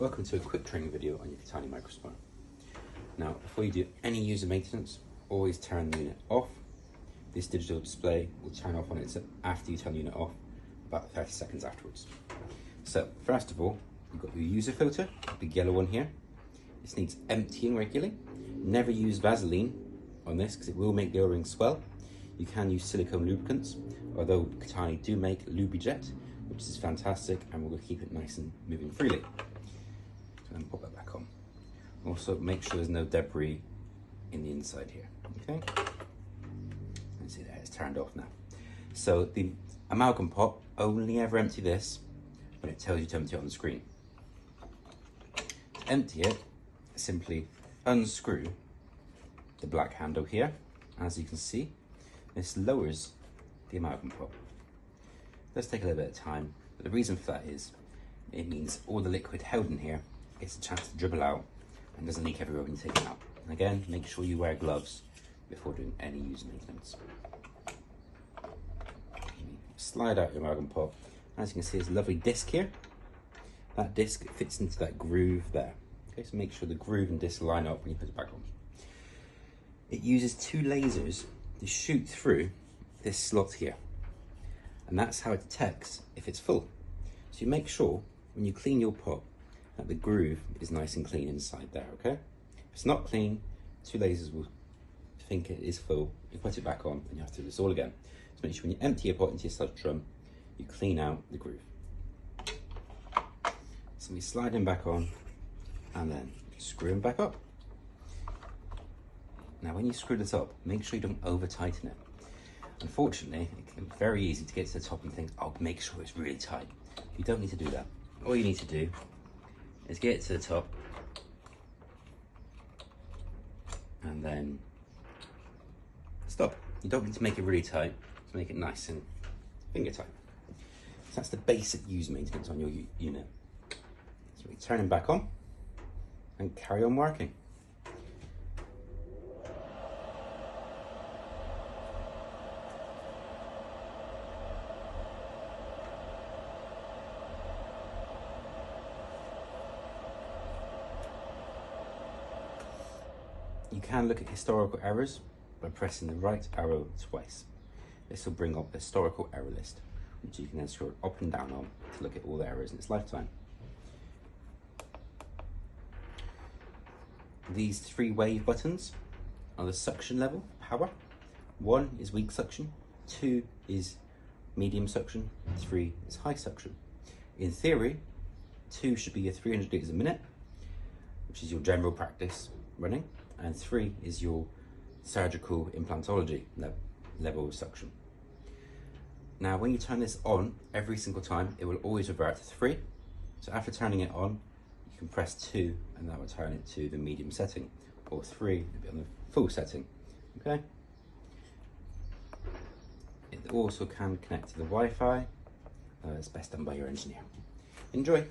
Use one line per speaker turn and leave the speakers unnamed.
Welcome to a quick training video on your Cattani Microsmart. Now, before you do any user maintenance, always turn the unit off. This digital display will turn off on its after you turn the unit off, about 30 seconds afterwards. So, first of all, you've got your user filter, the big yellow one here. This needs emptying regularly. Never use Vaseline on this because it will make the O-ring swell. You can use silicone lubricants, although Cattani do make Lubrijet, which is fantastic and will keep it nice and moving freely. And pop that back on. Also, make sure there's no debris in the inside here. Okay. And see there, it's turned off now. So the amalgam pot, only ever empty this when it tells you to empty it on the screen. To empty it, simply unscrew the black handle here. As you can see, this lowers the amalgam pot. It does take a little bit of time, but the reason for that is it means all the liquid held in here gets a chance to dribble out and doesn't leak everywhere when you take it out. And again, make sure you wear gloves before doing any user maintenance. Slide out your amalgam pot. As you can see, there's a lovely disc here. That disc fits into that groove there. Okay, so make sure the groove and disc line up when you put it back on. It uses two lasers to shoot through this slot here. And that's how it detects if it's full. So you make sure when you clean your pot that the groove is nice and clean inside there, okay? If it's not clean, two lasers will think it is full. You put it back on and you have to do this all again. So make sure when you empty your pot into your sludge drum, you clean out the groove. So we slide them back on and then screw them back up. Now when you screw this up, make sure you don't over tighten it. Unfortunately, it can be very easy to get to the top and think, oh, make sure it's really tight. You don't need to do that. All you need to do is get it to the top and then stop. You don't need to make it really tight, to make it nice and finger tight. So that's the basic user maintenance on your unit. So we turn them back on and carry on working. You can look at historical errors by pressing the right arrow twice. This will bring up the historical error list, which you can then scroll up and down on to look at all the errors in its lifetime. These three wave buttons are the suction level, power. 1 is weak suction, 2 is medium suction, 3 is high suction. In theory, 2 should be your 300 litres a minute, which is your general practice running, and 3 is your surgical implantology level of suction. Now when you turn this on every single time, it will always revert to 3. So after turning it on, you can press 2 and that will turn it to the medium setting, or 3 will be on the full setting. Okay. It also can connect to the Wi-Fi. It's best done by your engineer. Enjoy.